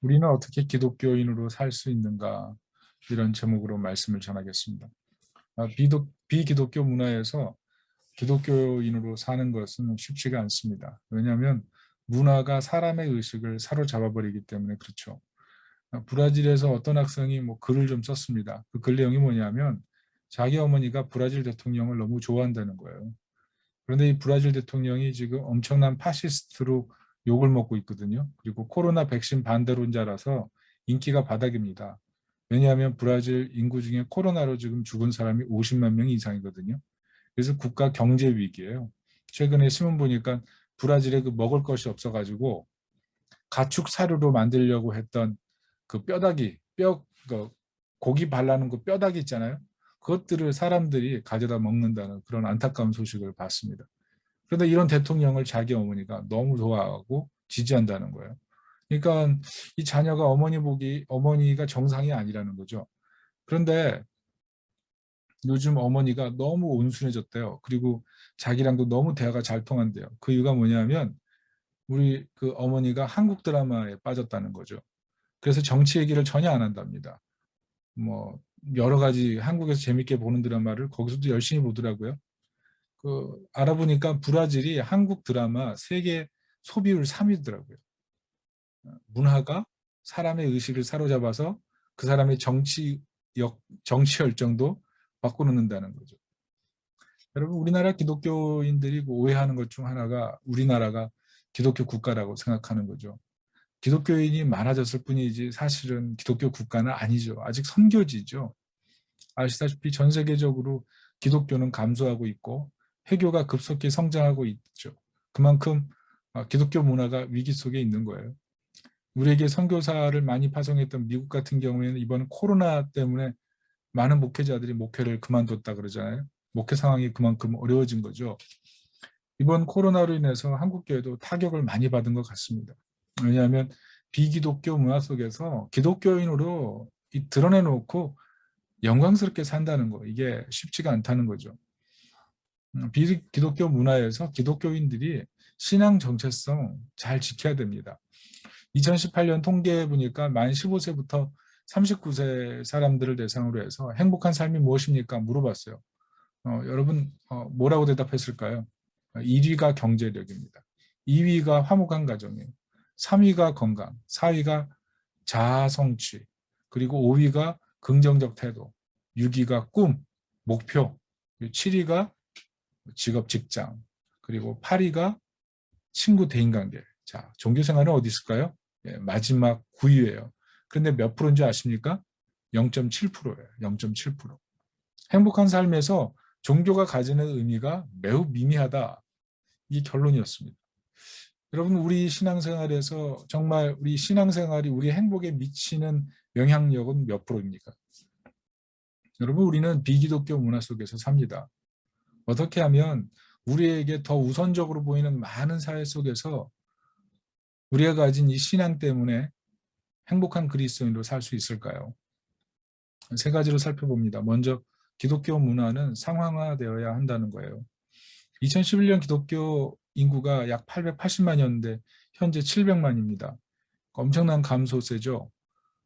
우리는 어떻게 기독교인으로 살 수 있는가 이런 제목으로 말씀을 전하겠습니다. 비기독교 문화에서 기독교인으로 사는 것은 쉽지가 않습니다. 왜냐하면 문화가 사람의 의식을 사로잡아 버리기 때문에 그렇죠. 브라질에서 어떤 학생이 글을 좀 썼습니다. 그 글 내용이 뭐냐면 자기 어머니가 브라질 대통령을 너무 좋아한다는 거예요. 그런데 이 브라질 대통령이 지금 엄청난 파시스트로 욕을 먹고 있거든요. 그리고 코로나 백신 반대론자라서 인기가 바닥입니다. 왜냐하면 브라질 인구 중에 코로나로 지금 죽은 사람이 50만 명 이상이거든요. 그래서 국가 경제 위기예요. 최근에 신문 보니까 브라질에 그 먹을 것이 없어가지고 가축 사료로 만들려고 했던 그 뼈다귀, 그 고기 발라는 그 뼈다귀 있잖아요. 그것들을 사람들이 가져다 먹는다는 그런 안타까운 소식을 봤습니다. 그런데 이런 대통령을 자기 어머니가 너무 좋아하고 지지한다는 거예요. 그러니까 이 자녀가 어머니가 정상이 아니라는 거죠. 그런데 요즘 어머니가 너무 온순해졌대요. 그리고 자기랑도 너무 대화가 잘 통한대요. 그 이유가 뭐냐면 우리 그 어머니가 한국 드라마에 빠졌다는 거죠. 그래서 정치 얘기를 전혀 안 한답니다. 뭐 여러 가지 한국에서 재밌게 보는 드라마를 거기서도 열심히 보더라고요. 알아보니까 브라질이 한국 드라마 세계 소비율 3위더라고요. 문화가 사람의 의식을 사로잡아서 그 사람의 정치 열정도 바꿔놓는다는 거죠. 여러분, 우리나라 기독교인들이 오해하는 것 중 하나가 우리나라가 기독교 국가라고 생각하는 거죠. 기독교인이 많아졌을 뿐이지 사실은 기독교 국가는 아니죠. 아직 선교지죠. 아시다시피 전 세계적으로 기독교는 감소하고 있고 회교가 급속히 성장하고 있죠. 그만큼 기독교 문화가 위기 속에 있는 거예요. 우리에게 선교사를 많이 파송했던 미국 같은 경우에는 이번 코로나 때문에 많은 목회자들이 목회를 그만뒀다 그러잖아요. 목회 상황이 그만큼 어려워진 거죠. 이번 코로나로 인해서 한국교회도 타격을 많이 받은 것 같습니다. 왜냐하면 비기독교 문화 속에서 기독교인으로 드러내놓고 영광스럽게 산다는 거, 이게 쉽지가 않다는 거죠. 비기독교 문화에서 기독교인들이 신앙 정체성 잘 지켜야 됩니다. 2018년 통계에 보니까 만 15세부터 39세 사람들을 대상으로 해서 행복한 삶이 무엇입니까? 물어봤어요. 여러분 뭐라고 대답했을까요? 1위가 경제력입니다. 2위가 화목한 가정이에요. 3위가 건강, 4위가 자아 성취, 그리고 5위가 긍정적 태도, 6위가 꿈, 목표, 7위가 직업 직장, 그리고 8위가 친구 대인관계. 자, 종교 생활은 어디 있을까요? 예, 마지막 9위예요. 그런데 몇 프로인지 아십니까? 0.7%예요. 0.7%. 행복한 삶에서 종교가 가지는 의미가 매우 미미하다. 이 결론이었습니다. 여러분, 우리 신앙생활에서 정말 우리 신앙생활이 우리 행복에 미치는 영향력은 몇 프로입니까? 여러분, 우리는 비기독교 문화 속에서 삽니다. 어떻게 하면 우리에게 더 우선적으로 보이는 많은 사회 속에서 우리가 가진 이 신앙 때문에 행복한 그리스도인으로 살 수 있을까요? 세 가지로 살펴봅니다. 먼저 기독교 문화는 상황화되어야 한다는 거예요. 2011년 기독교 인구가 약 880만이었는데 현재 700만입니다. 엄청난 감소세죠.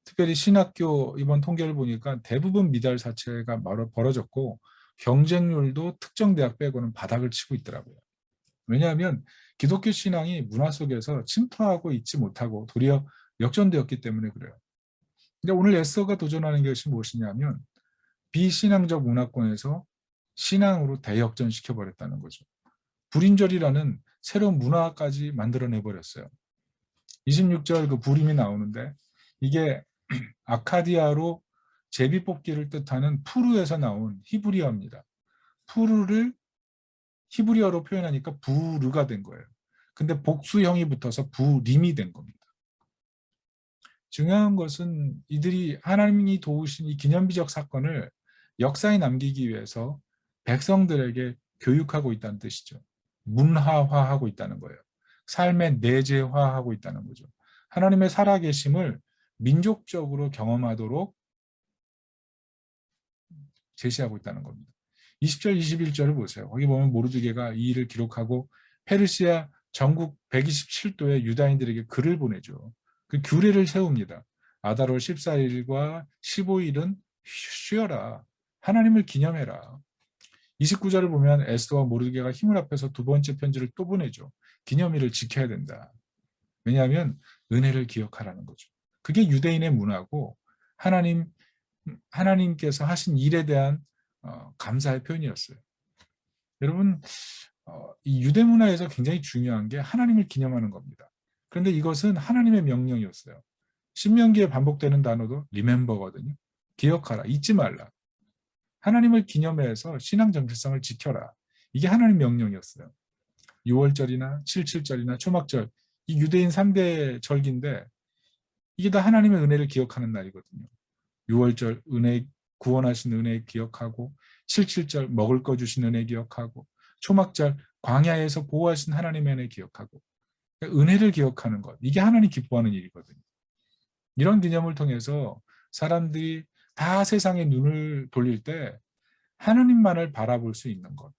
특별히 신학교 이번 통계를 보니까 대부분 미달 사채가 벌어졌고 경쟁률도 특정 대학 빼고는 바닥을 치고 있더라고요. 왜냐하면 기독교 신앙이 문화 속에서 침투하고 있지 못하고 도리어 역전되었기 때문에 그래요. 근데 오늘 에스더가 도전하는 것이 무엇이냐면 비신앙적 문화권에서 신앙으로 대역전시켜버렸다는 거죠. 불임절이라는 새로운 문화까지 만들어내버렸어요. 26절 그 불임이 나오는데 이게 아카디아로 제비뽑기를 뜻하는 푸르에서 나온 히브리어입니다. 푸르를 히브리어로 표현하니까 부르가 된 거예요. 근데 복수형이 붙어서 부림이 된 겁니다. 중요한 것은 이들이 하나님이 도우신 이 기념비적 사건을 역사에 남기기 위해서 백성들에게 교육하고 있다는 뜻이죠. 문화화하고 있다는 거예요. 삶에 내재화하고 있다는 거죠. 하나님의 살아계심을 민족적으로 경험하도록 제시하고 있다는 겁니다. 20절, 21절을 보세요. 거기 보면 모르드게가 이 일을 기록하고 페르시아 전국 127도의 유다인들에게 글을 보내죠. 그 규례를 세웁니다. 아달월 14일과 15일은 쉬어라. 하나님을 기념해라. 29절을 보면 에스더와 모르드게가 힘을 합해서 두 번째 편지를 또 보내죠. 기념일을 지켜야 된다. 왜냐하면 은혜를 기억하라는 거죠. 그게 유대인의 문화고 하나님께서 하신 일에 대한 감사의 표현이었어요. 여러분, 이 유대 문화에서 굉장히 중요한 게 하나님을 기념하는 겁니다. 그런데 이것은 하나님의 명령이었어요. 신명기에 반복되는 단어도 remember거든요. 기억하라, 잊지 말라. 하나님을 기념해서 신앙 정체성을 지켜라. 이게 하나님 명령이었어요. 6월절이나 77절이나 초막절, 이 유대인 3대 절기인데 이게 다 하나님의 은혜를 기억하는 날이거든요. 6월절 은혜 구원하신 은혜 기억하고 77절 먹을 거 주신 은혜 기억하고 초막절 광야에서 보호하신 하나님의 은혜 기억하고 은혜를 기억하는 것. 이게 하나님 기뻐하는 일이거든요. 이런 기념을 통해서 사람들이 다 세상에 눈을 돌릴 때 하나님만을 바라볼 수 있는 것.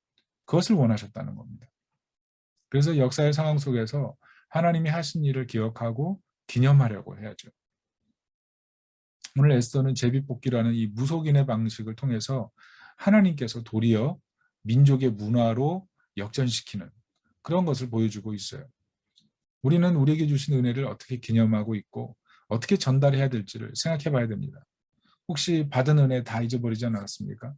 그것을 원하셨다는 겁니다. 그래서 역사의 상황 속에서 하나님이 하신 일을 기억하고 기념하려고 해야죠. 오늘 에스더는 제비뽑기라는 이 무속인의 방식을 통해서 하나님께서 도리어 민족의 문화로 역전시키는 그런 것을 보여주고 있어요. 우리는 우리에게 주신 은혜를 어떻게 기념하고 있고 어떻게 전달해야 될지를 생각해 봐야 됩니다. 혹시 받은 은혜 다 잊어버리지 않았습니까?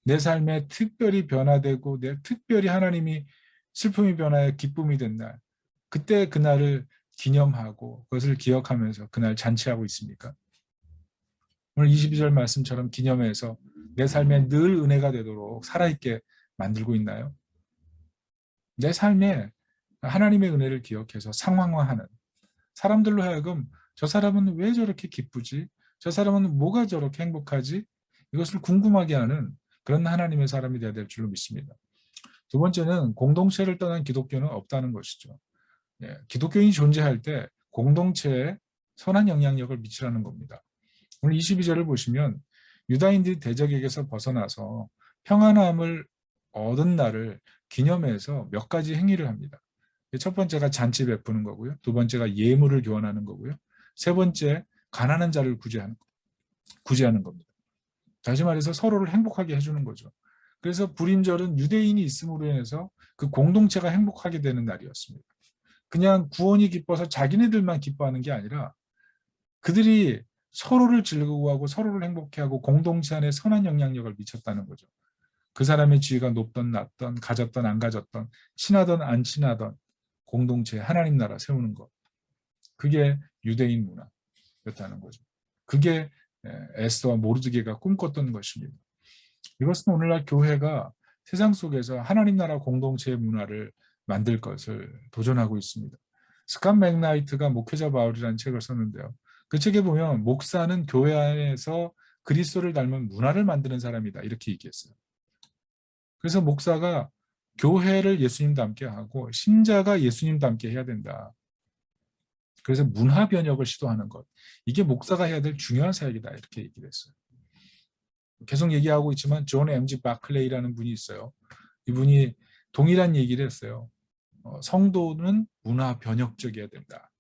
내 삶에 특별히 변화되고 내 특별히 하나님이 슬픔이 변하여 기쁨이 된 날, 그때 그날을 기념하고 그것을 기억하면서 그날 잔치하고 있습니까? 오늘 22절 말씀처럼 기념해서 내 삶에 늘 은혜가 되도록 살아있게 만들고 있나요? 내 삶에 하나님의 은혜를 기억해서 상황화하는 사람들로 하여금 저 사람은 왜 저렇게 기쁘지? 저 사람은 뭐가 저렇게 행복하지? 이것을 궁금하게 하는 그런 하나님의 사람이 되어야 될 줄로 믿습니다. 두 번째는 공동체를 떠난 기독교는 없다는 것이죠. 기독교인이 존재할 때 공동체에 선한 영향력을 미치라는 겁니다. 오늘 22절을 보시면 유다인들이 대적에게서 벗어나서 평안함을 얻은 날을 기념해서 몇 가지 행위를 합니다. 첫 번째가 잔치 베푸는 거고요. 두 번째가 예물을 교환하는 거고요. 세 번째, 가난한 자를 구제하는 겁니다. 다시 말해서 서로를 행복하게 해주는 거죠. 그래서 불임절은 유대인이 있음으로 인해서 그 공동체가 행복하게 되는 날이었습니다. 그냥 구원이 기뻐서 자기네들만 기뻐하는 게 아니라 그들이 서로를 즐거워하고 서로를 행복해하고 공동체 안에 선한 영향력을 미쳤다는 거죠. 그 사람의 지위가 높던 낮던 가졌던 안 가졌던 친하던 안 친하던 공동체에 하나님 나라 세우는 것. 그게 유대인 문화였다는 거죠. 그게 에스더와 모르드게가 꿈꿨던 것입니다. 이것은 오늘날 교회가 세상 속에서 하나님 나라 공동체의 문화를 만들 것을 도전하고 있습니다. 스캇 맥나이트가 목회자 바울이라는 책을 썼는데요. 그 책에 보면 목사는 교회 안에서 그리스도를 닮은 문화를 만드는 사람이다 이렇게 얘기했어요. 그래서 목사가 교회를 예수님 닮게 하고 신자가 예수님 닮게 해야 된다. 그래서 문화 변혁을 시도하는 것. 이게 목사가 해야 될 중요한 사역이다 이렇게 얘기를 했어요. 계속 얘기하고 있지만 존 M.G. 바클레이라는 분이 있어요. 이분이 동일한 얘기를 했어요. 성도는 문화 변혁적이어야 된다.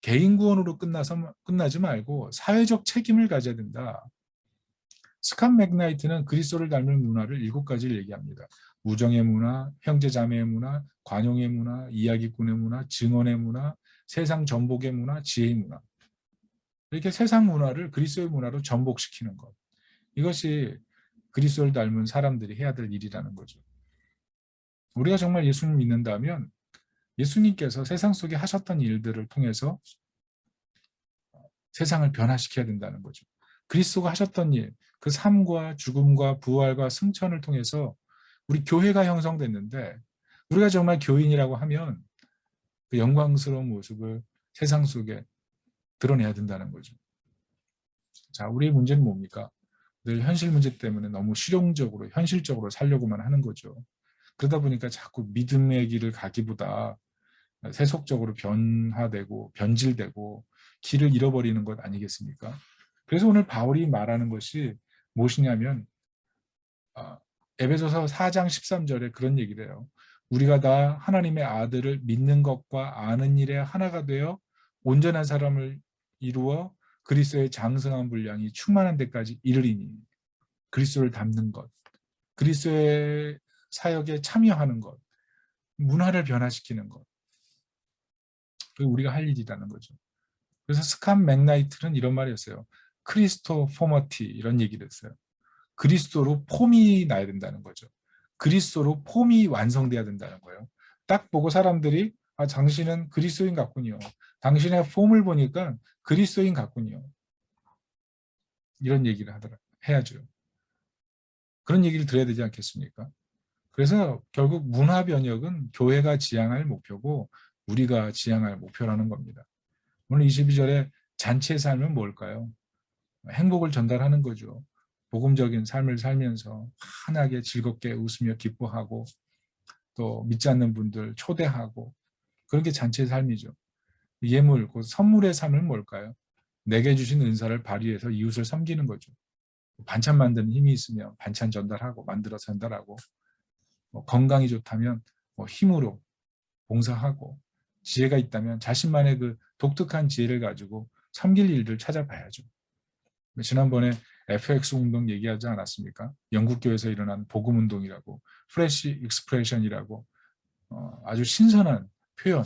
개인 구원으로 끝나지 말고 사회적 책임을 가져야 된다. 스캇 맥나이트는 그리스도를 닮은 문화를 7가지를 얘기합니다. 우정의 문화, 형제자매의 문화, 관용의 문화, 이야기꾼의 문화, 증언의 문화, 세상 전복의 문화, 지혜의 문화. 이렇게 세상 문화를 그리스도의 문화로 전복시키는 것. 이것이 그리스도를 닮은 사람들이 해야 될 일이라는 거죠. 우리가 정말 예수님 믿는다면 예수님께서 세상 속에 하셨던 일들을 통해서 세상을 변화시켜야 된다는 거죠. 그리스도가 하셨던 일, 그 삶과 죽음과 부활과 승천을 통해서 우리 교회가 형성됐는데 우리가 정말 교인이라고 하면 그 영광스러운 모습을 세상 속에 드러내야 된다는 거죠. 자, 우리의 문제는 뭡니까? 늘 현실 문제 때문에 너무 실용적으로, 현실적으로 살려고만 하는 거죠. 그러다 보니까 자꾸 믿음의 길을 가기보다 세속적으로 변화되고 변질되고 길을 잃어버리는 것 아니겠습니까? 그래서 오늘 바울이 말하는 것이 무엇이냐면 에베소서 4장 13절에 그런 얘기를 해요. 우리가 다 하나님의 아들을 믿는 것과 아는 일에 하나가 되어 온전한 사람을 이루어 그리스도의 장성한 분량이 충만한 데까지 이르리니, 그리스도를 닮는 것, 그리스도의 사역에 참여하는 것, 문화를 변화시키는 것, 그게 우리가 할 일이라는 거죠. 그래서 스캇 맥나이트는 이런 말이었어요. 크리스토 포머티, 이런 얘기를 했어요. 그리스도로 폼이 나야 된다는 거죠. 그리스도로 폼이 완성돼야 된다는 거예요. 딱 보고 사람들이 아, 당신은 그리스도인 같군요. 당신의 폼을 보니까 그리스도인 같군요. 이런 얘기를 해야죠. 그런 얘기를 들어야 되지 않겠습니까? 그래서 결국 문화 변혁은 교회가 지향할 목표고 우리가 지향할 목표라는 겁니다. 오늘 22절에 잔치의 삶은 뭘까요? 행복을 전달하는 거죠. 복음적인 삶을 살면서 환하게 즐겁게 웃으며 기뻐하고 또 믿지 않는 분들 초대하고 그런 게 잔치의 삶이죠. 예물, 그 선물의 삶은 뭘까요? 내게 주신 은사를 발휘해서 이웃을 섬기는 거죠. 반찬 만드는 힘이 있으면 반찬 전달하고 만들어서 전달하고 건강이 좋다면 힘으로 봉사하고 지혜가 있다면 자신만의 그 독특한 지혜를 가지고 섬길 일들 찾아봐야죠. 지난번에 FX 운동 얘기하지 않았습니까? 영국 교회에서 일어난 복음 운동이라고 프레시 익스프레션이라고 아주 신선한 표현.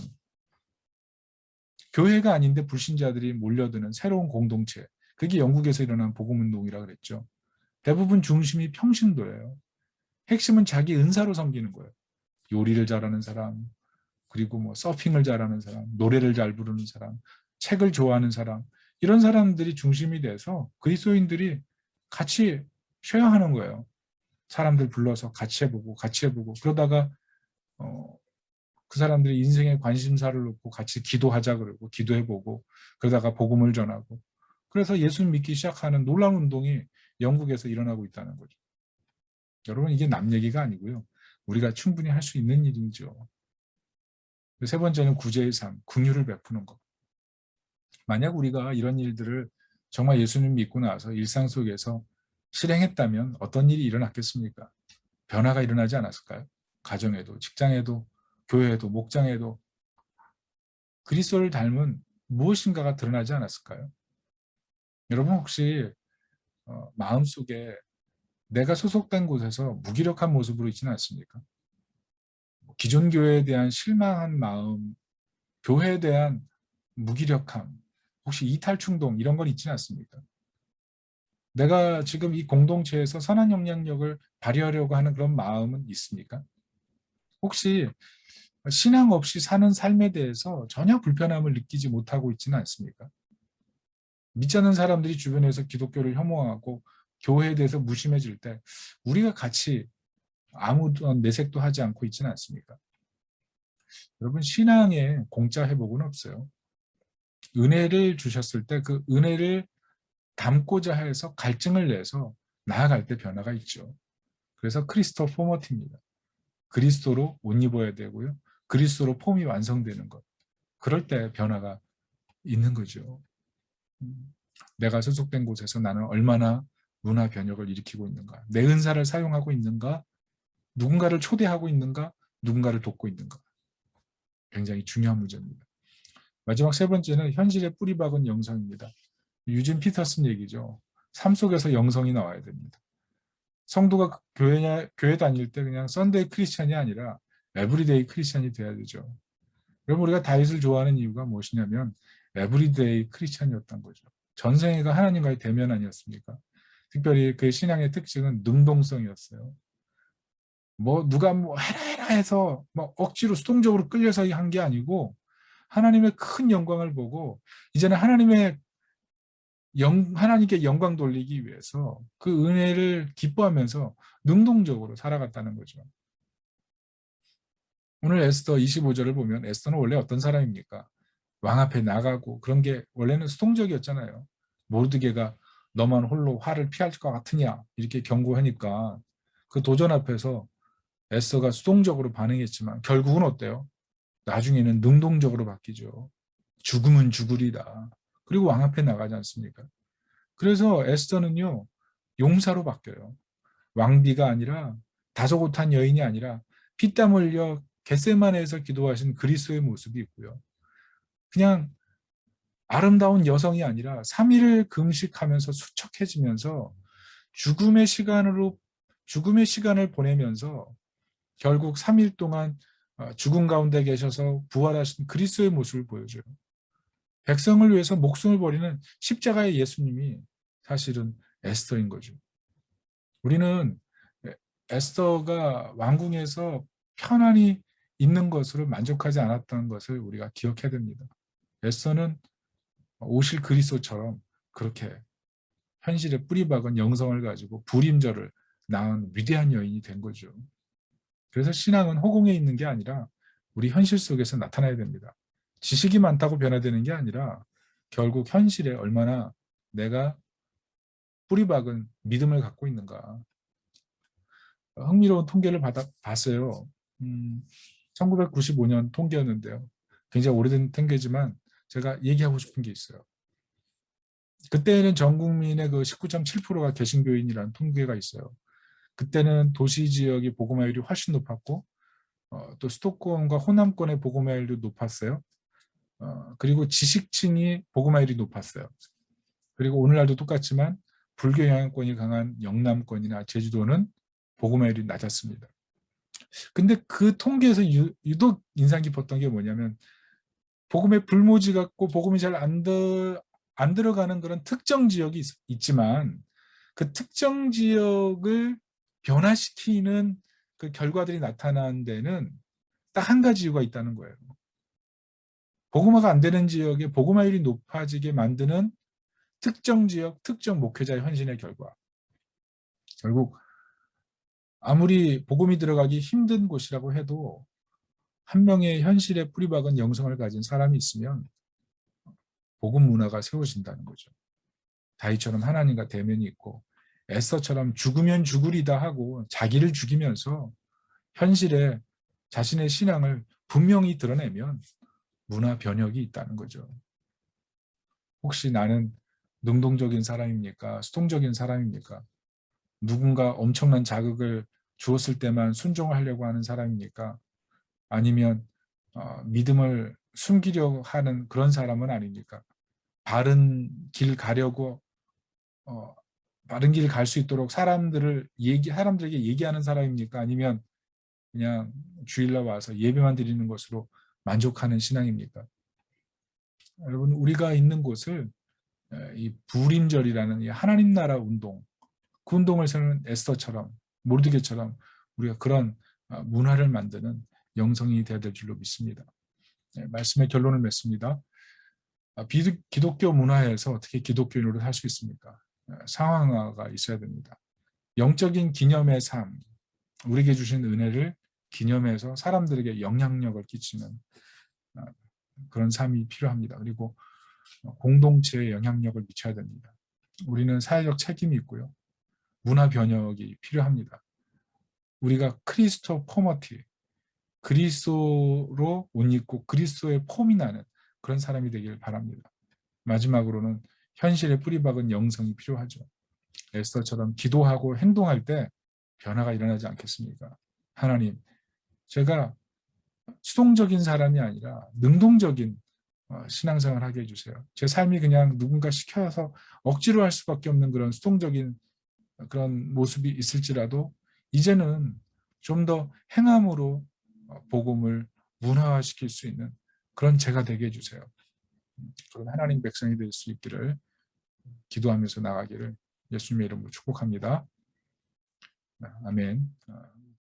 교회가 아닌데 불신자들이 몰려드는 새로운 공동체. 그게 영국에서 일어난 복음 운동이라 그랬죠. 대부분 중심이 평신도예요. 핵심은 자기 은사로 섬기는 거예요. 요리를 잘하는 사람, 그리고 뭐 서핑을 잘하는 사람, 노래를 잘 부르는 사람, 책을 좋아하는 사람, 이런 사람들이 중심이 돼서 그리스도인들이 같이 쉐어하는 거예요. 사람들 불러서 같이 해보고 그러다가 그 사람들이 인생의 관심사를 놓고 같이 기도하자 그러고 기도해보고 그러다가 복음을 전하고 그래서 예수 믿기 시작하는 놀라운 운동이 영국에서 일어나고 있다는 거죠. 여러분 이게 남 얘기가 아니고요. 우리가 충분히 할 수 있는 일이죠. 세 번째는 구제의 삶, 긍휼을 베푸는 것. 만약 우리가 이런 일들을 정말 예수님 믿고 나서 일상 속에서 실행했다면 어떤 일이 일어났겠습니까? 변화가 일어나지 않았을까요? 가정에도, 직장에도, 교회에도, 목장에도 그리스도를 닮은 무엇인가가 드러나지 않았을까요? 여러분 혹시 마음속에 내가 소속된 곳에서 무기력한 모습으로 있지는 않습니까? 기존 교회에 대한 실망한 마음, 교회에 대한 무기력함, 혹시 이탈 충동 이런 건 있지는 않습니까? 내가 지금 이 공동체에서 선한 영향력을 발휘하려고 하는 그런 마음은 있습니까? 혹시 신앙 없이 사는 삶에 대해서 전혀 불편함을 느끼지 못하고 있지는 않습니까? 믿지 않는 사람들이 주변에서 기독교를 혐오하고 교회에 대해서 무심해질 때 우리가 같이 아무도 내색도 하지 않고 있지는 않습니까? 여러분 신앙에 공짜 회복은 없어요. 은혜를 주셨을 때 그 은혜를 담고자 해서 갈증을 내서 나아갈 때 변화가 있죠. 그래서 크리스토 포머티입니다. 그리스도로 옷 입어야 되고요. 그리스도로 폼이 완성되는 것. 그럴 때 변화가 있는 거죠. 내가 소속된 곳에서 나는 얼마나 문화 변혁을 일으키고 있는가. 내 은사를 사용하고 있는가. 누군가를 초대하고 있는가. 누군가를 돕고 있는가. 굉장히 중요한 문제입니다. 마지막 세 번째는 현실에 뿌리 박은 영성입니다. 유진 피터슨 얘기죠. 삶 속에서 영성이 나와야 됩니다. 성도가 교회 다닐 때 그냥 썬데이 크리스찬이 아니라 에브리데이 크리스찬이 돼야 되죠. 그럼 우리가 다윗을 좋아하는 이유가 무엇이냐면 에브리데이 크리스찬이었던 거죠. 전생애가 하나님과의 대면 아니었습니까? 특별히 그 신앙의 특징은 능동성이었어요. 뭐 누가 뭐 해라 해서 뭐 억지로 수동적으로 끌려서 한 게 아니고 하나님의 큰 영광을 보고 이제는 하나님께 영광 돌리기 위해서 그 은혜를 기뻐하면서 능동적으로 살아갔다는 거죠. 오늘 에스더 25절을 보면 에스더는 원래 어떤 사람입니까? 왕 앞에 나가고 그런 게 원래는 수동적이었잖아요. 모르드게가 너만 홀로 화를 피할 것 같으냐 이렇게 경고하니까 그 도전 앞에서 에스더가 수동적으로 반응했지만 결국은 어때요? 나중에는 능동적으로 바뀌죠. 죽음은 죽으리다. 그리고 왕 앞에 나가지 않습니까? 그래서 에스더는요. 용사로 바뀌어요. 왕비가 아니라 다소곳한 여인이 아니라 피땀 흘려 겟세마네에서 기도하신 그리스도의 모습이 있고요. 그냥 아름다운 여성이 아니라 3일을 금식하면서 수척해지면서 죽음의 시간을 보내면서 결국 3일 동안 죽음 가운데 계셔서 부활하신 그리스도의 모습을 보여줘요. 백성을 위해서 목숨을 버리는 십자가의 예수님이 사실은 에스더인 거죠. 우리는 에스더가 왕궁에서 편안히 있는 것으로 만족하지 않았다는 것을 우리가 기억해야 됩니다. 에스더는 오실 그리스도처럼 그렇게 현실에 뿌리박은 영성을 가지고 불임절을 낳은 위대한 여인이 된 거죠. 그래서 신앙은 허공에 있는 게 아니라 우리 현실 속에서 나타나야 됩니다. 지식이 많다고 변화되는 게 아니라 결국 현실에 얼마나 내가 뿌리박은 믿음을 갖고 있는가. 흥미로운 통계를 봤어요. 1995년 통계였는데요. 굉장히 오래된 통계지만 제가 얘기하고 싶은 게 있어요. 그때는 전 국민의 그 19.7%가 개신교인이라는 통계가 있어요. 그때는 도시 지역의 복음화율이 훨씬 높았고 또 수도권과 호남권의 복음화율도 높았어요. 그리고 지식층이 복음화율이 높았어요. 그리고 오늘날도 똑같지만 불교 영향권이 강한 영남권이나 제주도는 복음화율이 낮았습니다. 근데 그 통계에서 유독 인상 깊었던 게 뭐냐면 복음의 불모지 같고 복음이 잘 안 들어가는 그런 특정 지역이 있지만 그 특정 지역을 변화시키는 그 결과들이 나타난 데는 딱 한 가지 이유가 있다는 거예요. 복음화가 안 되는 지역에 복음화율이 높아지게 만드는 특정 지역, 특정 목회자의 헌신의 결과. 결국 아무리 복음이 들어가기 힘든 곳이라고 해도 한 명의 현실에 뿌리박은 영성을 가진 사람이 있으면 복음 문화가 세워진다는 거죠. 다윗처럼 하나님과 대면이 있고 에스더처럼 죽으면 죽으리다 하고 자기를 죽이면서 현실에 자신의 신앙을 분명히 드러내면 문화 변혁이 있다는 거죠. 혹시 나는 능동적인 사람입니까? 수동적인 사람입니까? 누군가 엄청난 자극을 주었을 때만 순종을 하려고 하는 사람입니까? 아니면 믿음을 숨기려 하는 그런 사람은 아닙니까? 바른 길 가려고 바른 길 갈 수 있도록 사람들에게 얘기하는 사람입니까? 아니면 그냥 주일날 와서 예배만 드리는 것으로 만족하는 신앙입니까? 여러분, 우리가 있는 곳을 이 불임절이라는 이 하나님 나라 운동, 그 운동을 세우는 에스더처럼 모르드게처럼 우리가 그런 문화를 만드는 영성이 되어야 될 줄로 믿습니다. 말씀의 결론을 맺습니다. 기독교 문화에서 어떻게 기독교인으로 살 수 있습니까? 상황화가 있어야 됩니다. 영적인 기념의 삶, 우리에게 주신 은혜를 기념해서 사람들에게 영향력을 끼치는 그런 삶이 필요합니다. 그리고 공동체에 영향력을 미쳐야 됩니다. 우리는 사회적 책임이 있고요. 문화 변혁이 필요합니다. 우리가 크리스토 포머티, 그리스도로 옷 입고 그리스도의 폼이 나는 그런 사람이 되길 바랍니다. 마지막으로는 현실에 뿌리박은 영성이 필요하죠. 에스더처럼 기도하고 행동할 때 변화가 일어나지 않겠습니까? 하나님, 제가 수동적인 사람이 아니라 능동적인 신앙생활을 하게 해주세요. 제 삶이 그냥 누군가 시켜서 억지로 할 수밖에 없는 그런 수동적인 그런 모습이 있을지라도 이제는 좀 더 행함으로 복음을 문화화시킬 수 있는 그런 제가 되게 해주세요. 그런 하나님 백성이 될 수 있기를 기도하면서 나가기를 예수님의 이름으로 축복합니다. 아멘.